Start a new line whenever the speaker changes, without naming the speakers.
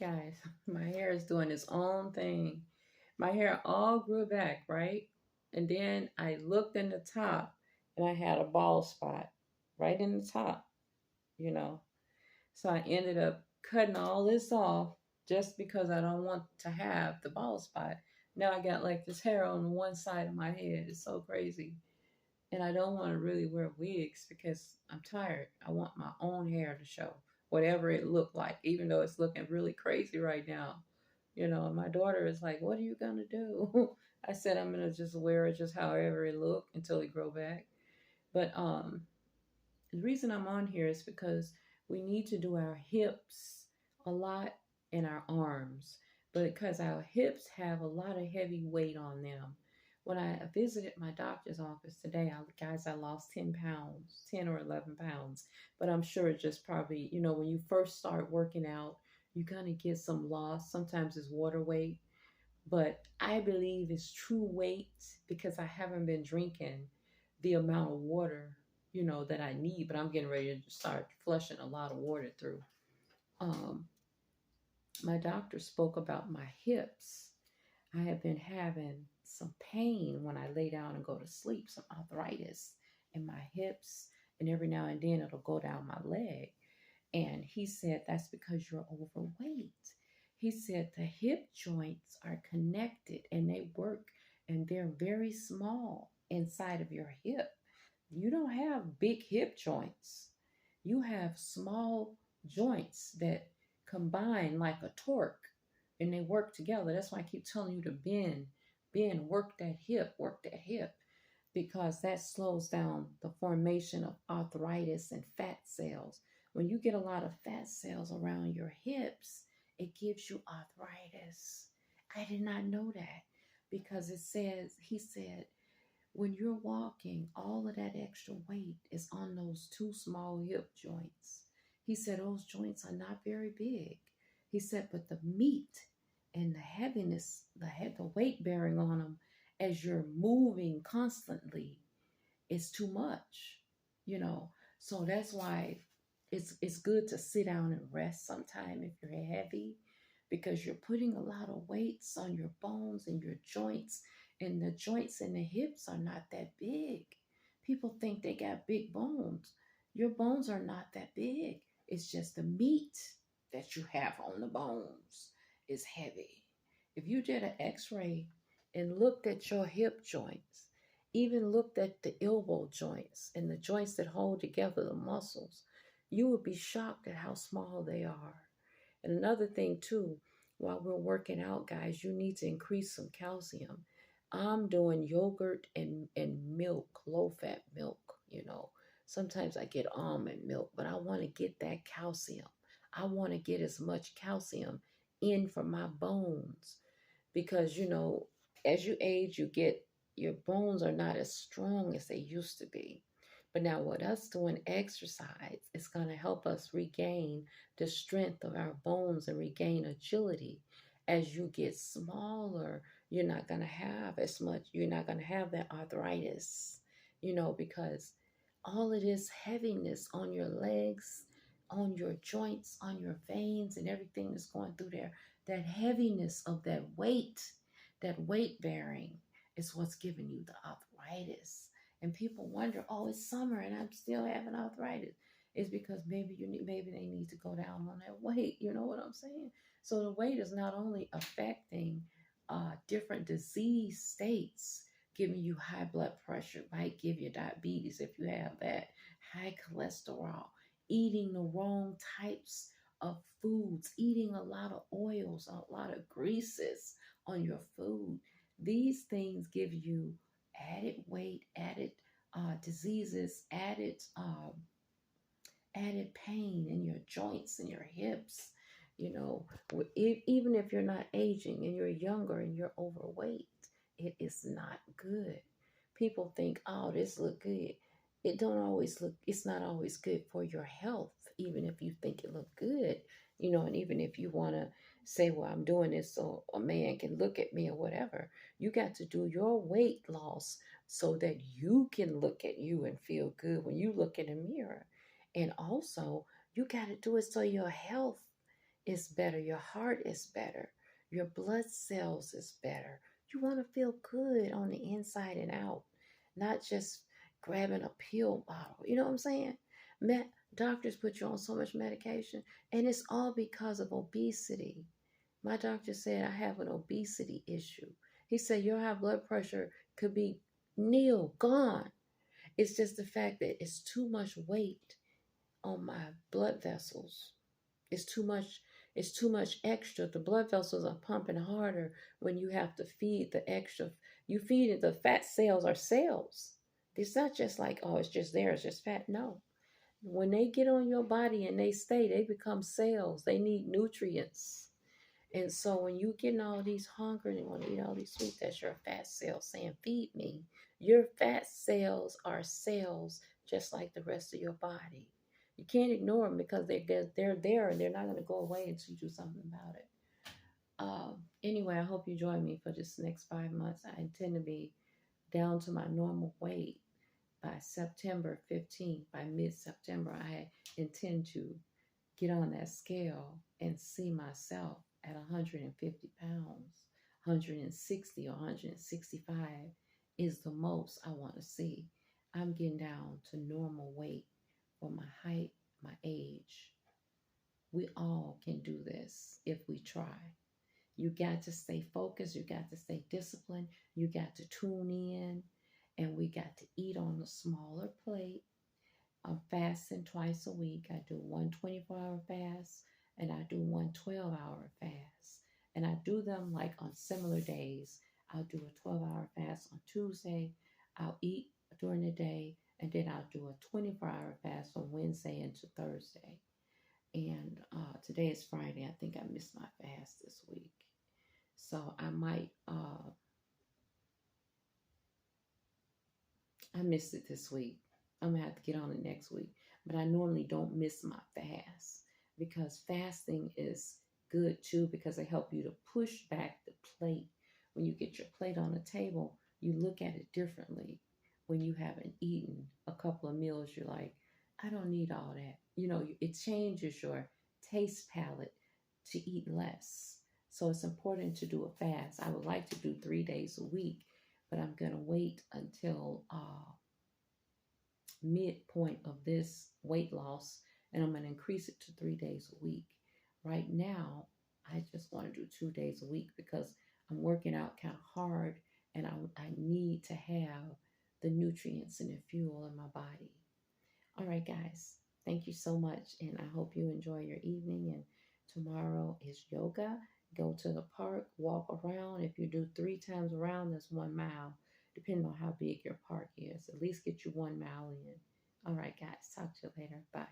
Guys, my hair is doing its own thing. My hair all grew back, right? And then I looked in the top and I had a bald spot right in the top, you know. So I ended up cutting all this off just because I don't want to have the bald spot. Now I got like this hair on one side of my head. It's so crazy. And I don't want to really wear wigs because I'm tired. I want my own hair to show whatever it looked like, even though it's looking really crazy right now. And my daughter is like, "What are you gonna do?" I said, "I'm gonna just wear it just however it look until it grow back." But the reason I'm on here is because we need to do our hips a lot and our arms, but because our hips have a lot of heavy weight on them. When I visited my doctor's office today, guys, I lost 10 pounds, 10 or 11 pounds, but I'm sure it's just probably, when you first start working out, you're going to get some loss. Sometimes it's water weight, but I believe it's true weight because I haven't been drinking the amount of water, that I need, but I'm getting ready to start flushing a lot of water through. Um, my doctor spoke about my hips. I have been having some pain when I lay down and go to sleep, some arthritis in my hips, and every now and then it'll go down my leg. And he said, that's because you're overweight. He said the hip joints are connected and they work and they're very small inside of your hip. You don't have big hip joints. You have small joints that combine like a torque and they work together. That's why I keep telling you to bend, work that hip, because that slows down the formation of arthritis and fat cells. When you get a lot of fat cells around your hips, it gives you arthritis. I did not know that because he said, when you're walking, all of that extra weight is on those two small hip joints. He said those joints are not very big. He said, but the meat and the heaviness, the weight bearing on them as you're moving constantly is too much, you know. So that's why it's good to sit down and rest sometime if you're heavy, because you're putting a lot of weights on your bones and your joints, and the joints and the hips are not that big. People think they got big bones. Your bones are not that big. It's just the meat that you have on the bones is heavy. If you did an x-ray and looked at your hip joints, even looked at the elbow joints and the joints that hold together the muscles, you would be shocked at how small they are. And another thing, too, while we're working out, guys, you need to increase some calcium. I'm doing yogurt and milk, low fat milk. Sometimes I get almond milk, but I want to get that calcium. I want to get as much calcium in for my bones because as you age you get your bones are not as strong as they used to be. But now with us doing exercise, it's going to help us regain the strength of our bones and regain agility. As you get smaller, you're not going to have that arthritis, because all of this heaviness on your legs, on your joints, on your veins, and everything that's going through there, that heaviness of that weight bearing is what's giving you the arthritis. And people wonder, oh, it's summer and I'm still having arthritis. It's because maybe they need to go down on that weight. You know what I'm saying? So the weight is not only affecting different disease states, giving you high blood pressure, might give you diabetes if you have that, high cholesterol, eating the wrong types of foods, eating a lot of oils, a lot of greases on your food. These things give you added weight, added diseases, added pain in your joints and your hips. Even if you're not aging and you're younger and you're overweight, it is not good. People think, oh, this look good. It's not always good for your health, even if you think it look good, and even if you want to say, well, I'm doing this so a man can look at me or whatever, you got to do your weight loss so that you can look at you and feel good when you look in the mirror. And also, you got to do it so your health is better. Your heart is better. Your blood cells is better. You want to feel good on the inside and out, not just grabbing a pill bottle. You know what I'm saying? Doctors put you on so much medication, and it's all because of obesity. My doctor said I have an obesity issue. He said your high blood pressure could be nil, gone. It's just the fact that it's too much weight on my blood vessels. It's too much. It's too much extra. The blood vessels are pumping harder when you have to feed the extra. You feed it. The fat cells are cells. It's not just like, oh, it's just there. It's just fat. No. When they get on your body and they stay, they become cells. They need nutrients. And so when you getting all these hunger and you want to eat all these sweets, that's your fat cells saying, feed me. Your fat cells are cells just like the rest of your body. You can't ignore them because they're there and they're not going to go away until you do something about it. Anyway, I hope you join me for this next 5 months. I intend to be down to my normal weight by September 15th. By mid-September, I intend to get on that scale and see myself at 150 pounds. 160 or 165 is the most I want to see. I'm getting down to normal weight for my height, my age. We all can do this if we try. You got to stay focused. You got to stay disciplined. You got to tune in. And we got to eat on a smaller plate. I'm fasting twice a week. I do one 24-hour fast and I do one 12-hour fast. And I do them like on similar days. I'll do a 12-hour fast on Tuesday. I'll eat during the day. And then I'll do a 24-hour fast from Wednesday into Thursday. And today is Friday. I think I missed my fast this week. So I missed it this week. I'm gonna have to get on it next week. But I normally don't miss my fast because fasting is good too because it helps you to push back the plate. When you get your plate on the table, you look at it differently. When you haven't eaten a couple of meals, you're like, I don't need all that. You know, it changes your taste palette to eat less. So it's important to do a fast. I would like to do 3 days a week, but I'm gonna wait until midpoint of this weight loss and I'm going to increase it to 3 days a week. Right now, I just want to do 2 days a week because I'm working out kind of hard and I need to have the nutrients and the fuel in my body. All right, guys, thank you so much. And I hope you enjoy your evening. And tomorrow is yoga. Go to the park, walk around. If you do 3 times around, that's 1 mile, depending on how big your park is. At least get you 1 mile in. All right, guys, talk to you later. Bye.